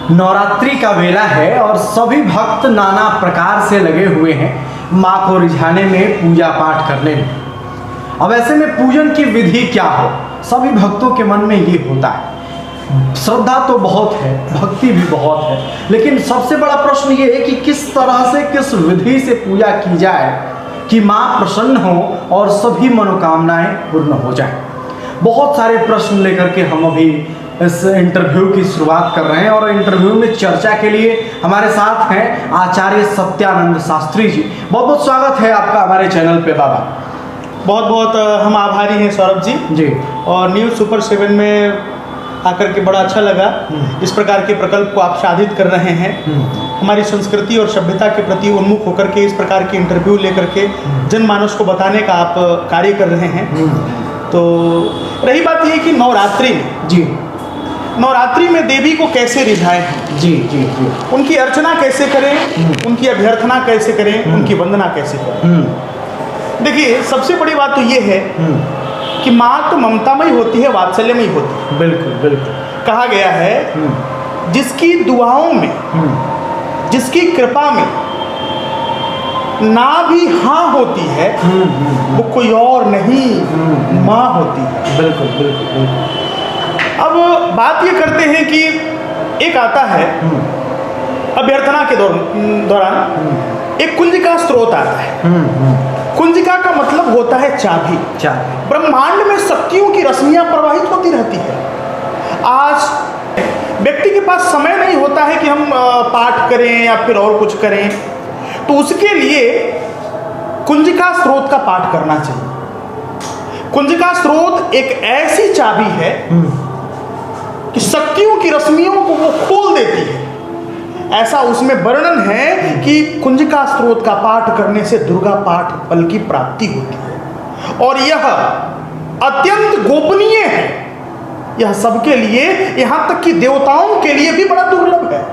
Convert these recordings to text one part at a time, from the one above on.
नवरात्रि का वेला है और सभी भक्त नाना प्रकार से लगे हुए हैं माँ को रिझाने में, पूजा पाठ करने में। अब ऐसे में पूजन की विधि क्या हो, सभी भक्तों के मन में ये होता है। श्रद्धा तो बहुत है, भक्ति भी बहुत है, लेकिन सबसे बड़ा प्रश्न ये है कि किस तरह से, किस विधि से पूजा की जाए कि माँ प्रसन्न हो और सभी मनोकामनाएं पूर्ण हो जाए। बहुत सारे प्रश्न लेकर के हम अभी इस इंटरव्यू की शुरुआत कर रहे हैं और इंटरव्यू में चर्चा के लिए हमारे साथ हैं आचार्य सत्यानंद शास्त्री जी। बहुत बहुत स्वागत है आपका हमारे चैनल पे बाबा। बहुत बहुत हम आभारी हैं सौरभ जी। और न्यूज़ सुपर 7 में आकर के बड़ा अच्छा लगा। इस प्रकार के प्रकल्प को आप साधित कर रहे हैं। हमारी संस्कृति और सभ्यता के प्रति उन्मुख होकर के इस प्रकार के इंटरव्यू लेकर के जनमानस को बताने का आप कार्य कर रहे हैं। तो रही बात ये कि नवरात्रि में देवी को कैसे रिझाएं हम, जी, उनकी अर्चना कैसे करें, उनकी अभ्यर्थना कैसे करें, उनकी वंदना कैसे करें। देखिए, सबसे बड़ी बात तो ये है कि माँ तो ममतामयी होती है, वात्सल्यमयी होती है। बिल्कुल। कहा गया है जिसकी दुआओं में, जिसकी कृपा में ना भी हाँ होती है वो कोई और नहीं माँ होती है। बिल्कुल। अब बात ये करते हैं कि एक आता है अभ्यर्थना के दौरान एक कुंजिका स्रोत आता है। कुंजिका का मतलब होता है चाबी। ब्रह्मांड में शक्तियों की रश्मियां प्रवाहित होती रहती है। आज व्यक्ति के पास समय नहीं होता है कि हम पाठ करें या फिर और कुछ करें, तो उसके लिए कुंजिका स्रोत का पाठ करना चाहिए। कुंजिका स्रोत एक ऐसी चाबी है कि शक्तियों की रश्मियों को वो खोल देती है। ऐसा उसमें वर्णन है कि कुंजिका स्रोत का पाठ करने से दुर्गा पाठ फल की प्राप्ति होती है और यह अत्यंत गोपनीय है। यह सबके लिए, यहाँ तक कि देवताओं के लिए भी बड़ा दुर्लभ है।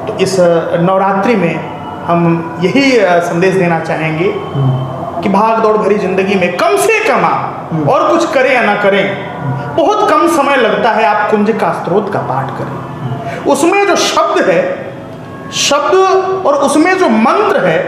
तो इस नवरात्रि में हम यही संदेश देना चाहेंगे कि भाग दौड़ भरी जिंदगी में कम से कम आप और कुछ करें या ना करें, बहुत कम समय लगता है। आप कुंजिका स्रोत का पाठ करें। उसमें जो शब्द और उसमें जो मंत्र है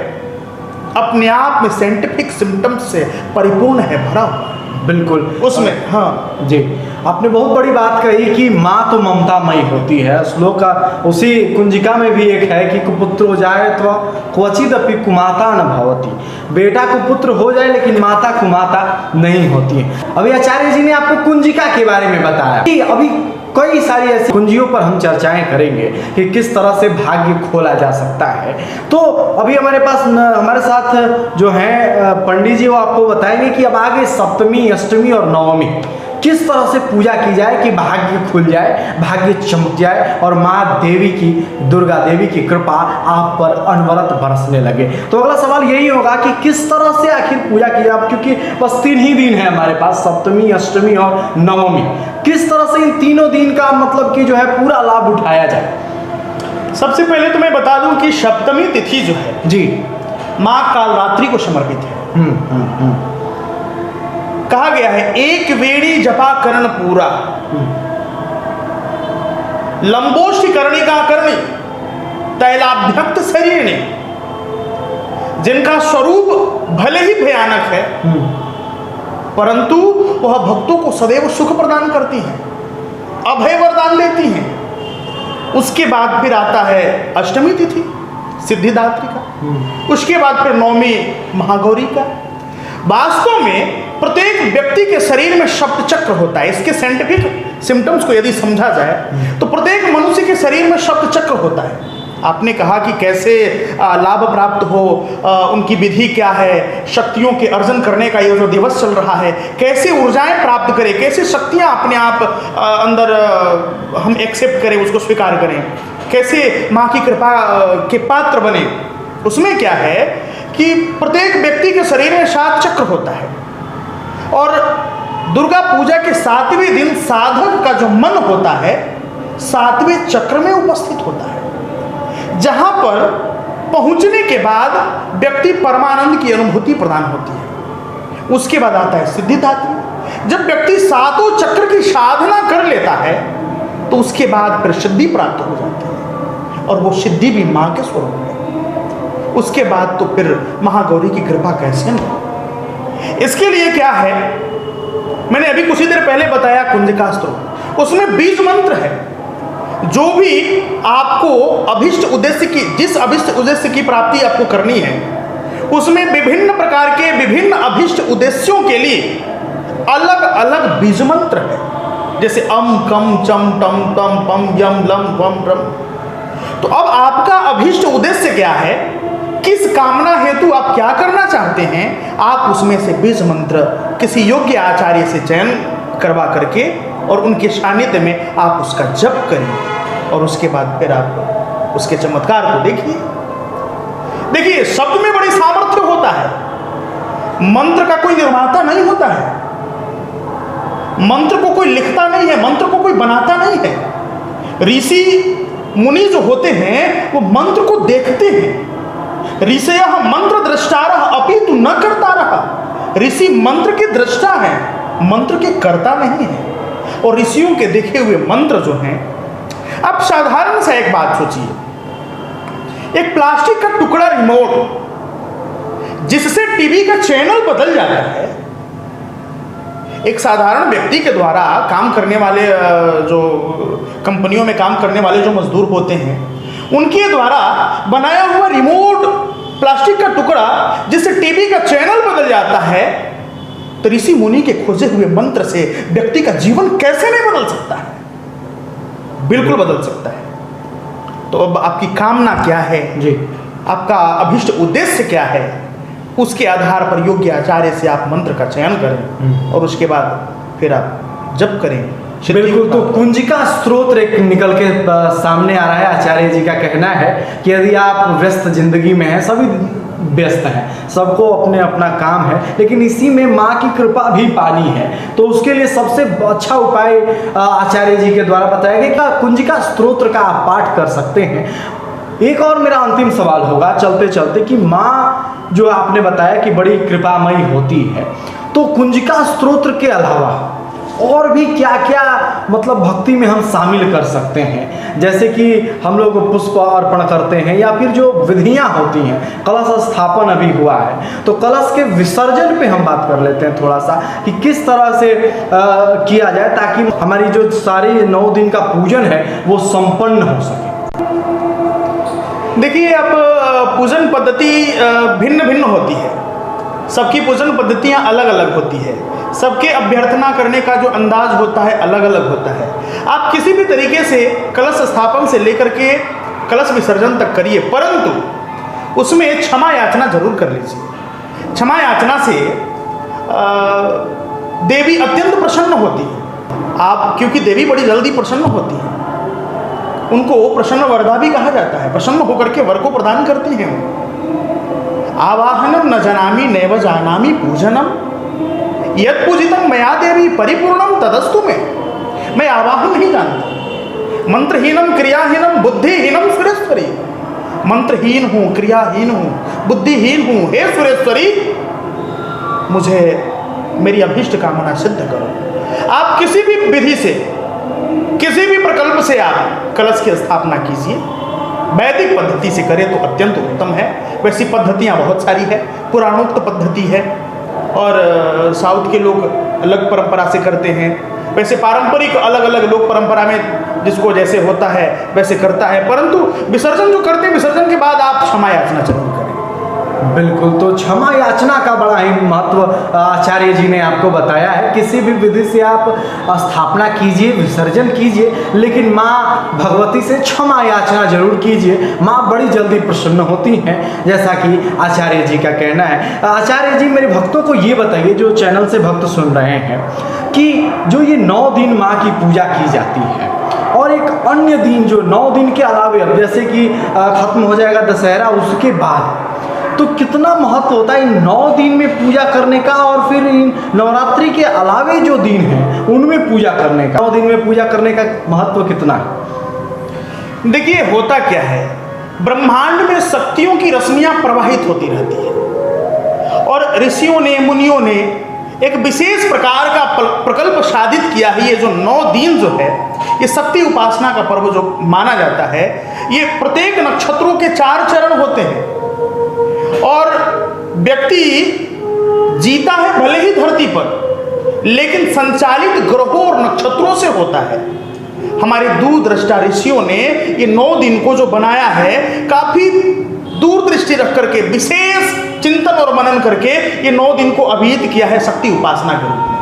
अपने आप में साइंटिफिक सिम्टम्स से परिपूर्ण है, भरा हुआ। बिल्कुल उसमें हाँ जी, आपने बहुत बड़ी बात कही कि माँ तो ममतामयी होती है। श्लोक का उसी कुंजिका में भी एक है कि कुपुत्रो जाए तो क्वचिदपि कुमाता न भवति। बेटा कुपुत्र हो जाए लेकिन माता कुमाता नहीं होती है। अभी आचार्य जी ने आपको कुंजिका के बारे में बताया कि अभी कई सारी ऐसी कुंजियों पर हम चर्चाएं करेंगे कि किस तरह से भाग्य खोला जा सकता है। तो अभी हमारे साथ जो है पंडित जी, वो आपको बताएंगे कि अब आगे सप्तमी, अष्टमी और नवमी किस तरह से पूजा की जाए कि भाग्य खुल जाए, भाग्य चमक जाए और माँ देवी की, दुर्गा देवी की कृपा आप पर अनवरत बरसने लगे। तो अगला सवाल यही होगा कि किस तरह से आखिर पूजा की जाए, क्योंकि बस 3 ही दिन है हमारे पास, सप्तमी, अष्टमी और नवमी। किस तरह से इन तीनों दिन का मतलब कि जो है पूरा लाभ उठाया जाए। सबसे पहले तो मैं बता दूं कि सप्तमी तिथि जो है जी माँ कालरात्रि को समर्पित है। कहा गया है एक वेणी जपा करण पूरा, लंबोष्टि कर्णिका करणी तैलाभ्यक्त शरीर ने। जिनका स्वरूप भले ही भयानक है परंतु वह भक्तों को सदैव सुख प्रदान करती हैं, अभय वरदान देती हैं। उसके बाद फिर आता है अष्टमी तिथि सिद्धिदात्री का, उसके बाद फिर नवमी महागौरी का। वास्तव में प्रत्येक व्यक्ति के शरीर में सप्त चक्र होता है। इसके साइंटिफिक सिम्टम्स को यदि समझा जाए तो प्रत्येक मनुष्य के शरीर में सप्त चक्र होता है। आपने कहा कि कैसे लाभ प्राप्त हो, उनकी विधि क्या है, शक्तियों के अर्जन करने का ये जो दिवस चल रहा है, कैसे ऊर्जाएं प्राप्त करें, कैसे शक्तियां अपने आप अंदर हम एक्सेप्ट करें, उसको स्वीकार करें, कैसे माँ की कृपा के पात्र बने। उसमें क्या है कि प्रत्येक व्यक्ति के शरीर में 7 चक्र होता है और दुर्गा पूजा के 7वें दिन साधक का जो मन होता है 7वें चक्र में उपस्थित होता है, जहां पर पहुंचने के बाद व्यक्ति परमानंद की अनुभूति प्रदान होती है। उसके बाद आता है सिद्धिदात्री। जब व्यक्ति 7 चक्र की साधना कर लेता है तो उसके बाद फिर सिद्धि प्राप्त हो जाती है, और वो सिद्धि भी माँ के स्वरूप में। उसके बाद तो फिर महागौरी की कृपा कैसे नहीं। इसके लिए क्या है, मैंने अभी कुछ ही देर पहले बताया कुंजिका स्तोत्र, उसमें बीज मंत्र है। जो भी आपको अभिष्ट उद्देश्य की, जिस अभिष्ट उद्देश्य की प्राप्ति आपको करनी है, उसमें विभिन्न प्रकार के विभिन्न अभिष्ट उद्देश्यों के लिए अलग अलग बीज मंत्र है। जैसे अम कम चम टम तम पम यम लम वम रम। तो अब आपका अभिष्ट उद्देश्य क्या है, किस कामना हेतु आप क्या करना चाहते हैं, आप उसमें से बीज मंत्र किसी योग्य आचार्य से चयन करवा करके और उनके सानिध्य में आप उसका जप करें, और उसके बाद फिर आप उसके चमत्कार को देखिए। देखिए, शब्द में बड़ी सामर्थ्य होता है। मंत्र का कोई निर्माता नहीं होता है, मंत्र को कोई लिखता नहीं है, मंत्र को कोई बनाता नहीं है। ऋषि मुनि जो होते हैं वो मंत्र को देखते हैं। ऋषयः मंत्र दृष्टारः अपितु न कर्तारः। ऋषि मंत्र के दृष्टा है, मंत्र के कर्ता नहीं है। और ऋषियों के देखे हुए मंत्र जो हैं, अब साधारण सा एक बात सोचिए, एक प्लास्टिक का टुकड़ा रिमोट जिससे टीवी का चैनल बदल जाता है, एक साधारण व्यक्ति के द्वारा काम करने वाले, जो कंपनियों में काम करने वाले जो मजदूर होते हैं, उनके द्वारा बनाया हुआ रिमोट प्लास्टिक का टुकड़ा जिससे टीवी का चैनल बदल जाता है, तो ऋषि मुनि के खोजे हुए मंत्र से व्यक्ति का जीवन कैसे नहीं बदल सकता है? बिल्कुल बदल सकता है। तो अब आपकी कामना क्या है जी, आपका अभिष्ट उद्देश्य क्या है, उसके आधार पर योग्य आचार्य से आप मंत्र का चयन करें और उसके बाद फिर आप जप करें। बिल्कुल। तो कुंजिका स्तोत्र एक निकल के सामने आ रहा है। आचार्य जी का कहना है कि यदि आप व्यस्त जिंदगी में हैं, सभी व्यस्त हैं, सबको अपने अपना काम है, लेकिन इसी में माँ की कृपा भी पानी है, तो उसके लिए सबसे अच्छा उपाय आचार्य जी के द्वारा बताया गया कि कुंजिका स्तोत्र का आप पाठ कर सकते हैं। एक और मेरा अंतिम सवाल होगा चलते चलते कि माँ जो आपने बताया कि बड़ी कृपामयी होती है, तो कुंजिका स्तोत्र के अलावा और भी क्या क्या मतलब भक्ति में हम शामिल कर सकते हैं? जैसे कि हम लोग पुष्प अर्पण करते हैं, या फिर जो विधियां होती हैं, कलश स्थापन अभी हुआ है, तो कलश के विसर्जन पे हम बात कर लेते हैं थोड़ा सा कि किस तरह से किया जाए ताकि हमारी जो सारी 9 दिन का पूजन है वो संपन्न हो सके। देखिए, अब पूजन पद्धति भिन्न भिन्न होती है, सबकी पूजन पद्धतियाँ अलग अलग होती है, सबके अभ्यर्थना करने का जो अंदाज होता है अलग अलग होता है। आप किसी भी तरीके से कलश स्थापन से लेकर के कलश विसर्जन तक करिए, परंतु उसमें क्षमा याचना जरूर कर लीजिए। क्षमा याचना से देवी अत्यंत प्रसन्न होती है। आप, क्योंकि देवी बड़ी जल्दी प्रसन्न होती है, उनको प्रसन्न वरदा भी कहा जाता है, प्रसन्न होकर के वर को प्रदान करती हैं। आवाहनम न जनामि नैव जानामि पूजनम यद पूजितम मया देवी परिपूर्णम तदस्तु में। मैं आवाहन नहीं जानता, मंत्रहीनम क्रियाहीनम बुद्धिहीनम सुरेश्वरी। मंत्रहीन हूँ, क्रियाहीन हूँ, बुद्धिहीन हूँ, हे सुरेश्वरी मुझे मेरी अभीष्ट कामना सिद्ध करो। आप किसी भी विधि से, किसी भी प्रकल्प से आप कलश की स्थापना कीजिए, वैदिक पद्धति से करें तो अत्यंत उत्तम है। वैसी पद्धतियाँ बहुत सारी है, पुराणोक्त पद्धति है, और साउथ के लोग अलग परंपरा से करते हैं। वैसे पारंपरिक अलग अलग लोग परंपरा में जिसको जैसे होता है वैसे करता है, परंतु विसर्जन जो करते हैं, विसर्जन के बाद आप क्षमा याचना जरूर करें। बिल्कुल। तो क्षमा याचना का बड़ा ही महत्व आचार्य जी ने आपको बताया है। किसी भी विधि से आप स्थापना कीजिए, विसर्जन कीजिए, लेकिन माँ भगवती से क्षमा याचना जरूर कीजिए, माँ बड़ी जल्दी प्रसन्न होती हैं, जैसा कि आचार्य जी का कहना है। आचार्य जी, मेरे भक्तों को ये बताइए, जो चैनल से भक्त सुन रहे हैं, कि जो ये 9 दिन माँ की पूजा की जाती है और एक अन्य दिन जो 9 दिन के अलावे, अब जैसे कि खत्म हो जाएगा दशहरा, उसके बाद तो कितना महत्व होता है इन 9 दिन में पूजा करने का, और फिर इन नवरात्रि के अलावे जो दिन हैं उनमें पूजा करने का, 9 दिन में पूजा करने का महत्व कितना है? देखिए, होता क्या है, ब्रह्मांड में शक्तियों की रश्मियां प्रवाहित होती रहती है, और ऋषियों ने, मुनियों ने एक विशेष प्रकार का प्रकल्प साधित किया है। ये जो 9 दिन जो है, ये शक्ति उपासना का पर्व जो माना जाता है, ये प्रत्येक नक्षत्रों के 4 चरण होते हैं और व्यक्ति जीता है भले ही धरती पर, लेकिन संचालित ग्रहों और नक्षत्रों से होता है। हमारे दूरदृष्टा ऋषियों ने ये 9 दिन को जो बनाया है, काफी दूरदृष्टि रख करके, विशेष चिंतन और मनन करके ये 9 दिन को अभिहित किया है शक्ति उपासना के रूप में।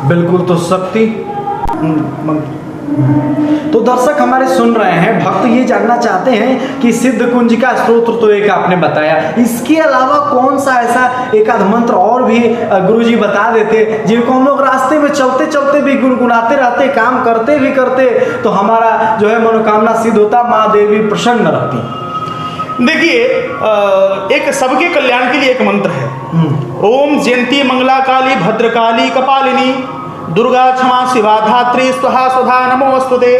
बिल्कुल, तो शक्ति तो दर्शक हमारे सुन रहे हैं, भक्त ये जानना चाहते हैं कि सिद्ध कुंजिका स्तोत्र तो एक आपने बताया, इसके अलावा कौन सा ऐसा एक आध मंत्र और भी गुरुजी बता देते जिनको हम लोग रास्ते में चलते चलते भी गुनगुनाते रहते, काम करते भी करते तो हमारा जो है मनोकामना सिद्ध होता, माँ देवी प्रसन्न रहती। देखिए, एक सबके कल्याण के लिए एक मंत्र है, ओम जयंती मंगला काली भद्रकाली कपालिनी दुर्गा क्षमा शिवा धात्री स्वाहा स्वधा नमोस्तुते।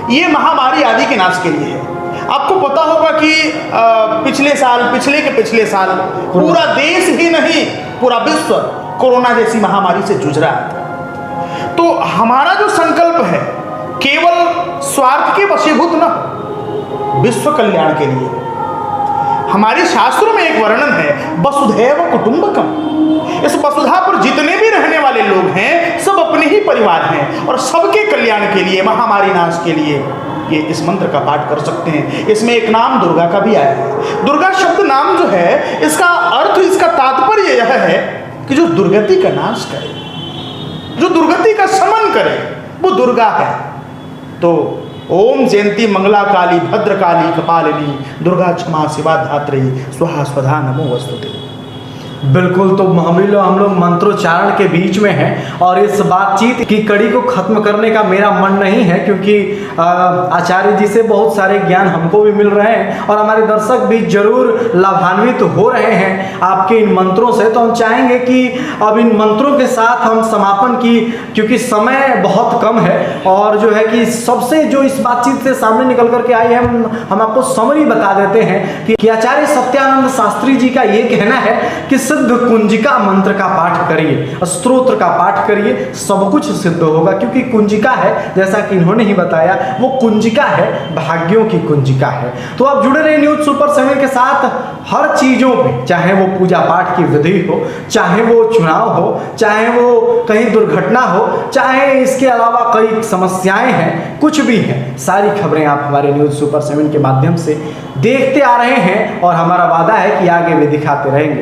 ये महामारी आदि के नाश के लिए है। आपको पता होगा कि पिछले के पिछले साल पूरा देश ही नहीं, पूरा विश्व कोरोना जैसी महामारी से जूझ रहा था। तो हमारा जो संकल्प है, केवल स्वार्थ के वशीभूत न हो, विश्व कल्याण के लिए। हमारे शास्त्रों में एक वर्णन है, वसुधैव कुटुंबकम। इस वसुधा पर जितने भी रहने वाले लोग हैं, सब अपने ही परिवार हैं और सबके कल्याण के लिए, महामारी नाश के लिए ये इस मंत्र का पाठ कर सकते हैं। इसमें एक नाम दुर्गा का भी आया है। दुर्गा शब्द नाम जो है, इसका अर्थ, इसका तात्पर्य यह है कि जो दुर्गति का नाश करे, जो दुर्गति का शमन करे, वो दुर्गा है। तो ओम जयंती मंगला काली भद्रकाली कपालिनी दुर्गा क्षमा शिवा धात्री स्वाहा स्वधा नमोस्तुते। बिल्कुल, तो हम लोग मंत्रोच्चारण के बीच में हैं और इस बातचीत की कड़ी को खत्म करने का मेरा मन नहीं है, क्योंकि आचार्य जी से बहुत सारे ज्ञान हमको भी मिल रहे हैं और हमारे दर्शक भी जरूर लाभान्वित हो रहे हैं आपके इन मंत्रों से। तो हम चाहेंगे कि अब इन मंत्रों के साथ हम समापन की, क्योंकि समय बहुत कम है और जो है कि सबसे जो इस बातचीत से सामने निकल करके आई है, हम आपको समरी बता देते हैं कि आचार्य सत्यानंद शास्त्री जी का ये कहना है कि सिद्ध कुंजिका मंत्र का पाठ करिए, स्तोत्र का पाठ करिए, सब कुछ सिद्ध होगा। क्योंकि कुंजिका है, जैसा कि इन्होंने ही बताया, वो कुंजिका है, भाग्यों की कुंजिका है। तो आप जुड़े रहे न्यूज़ सुपर 7 के साथ हर चीज़ों पे, चाहे वो पूजा पाठ की विधि हो, चाहे वो चुनाव हो, चाहे वो कहीं दुर्घटना हो, चाहे इसके अलावा कई समस्याएं हैं, कुछ भी हैं, सारी खबरें आप हमारे न्यूज़ सुपर 7 के माध्यम से देखते आ रहे हैं और हमारा वादा है कि आगे भी दिखाते रहेंगे।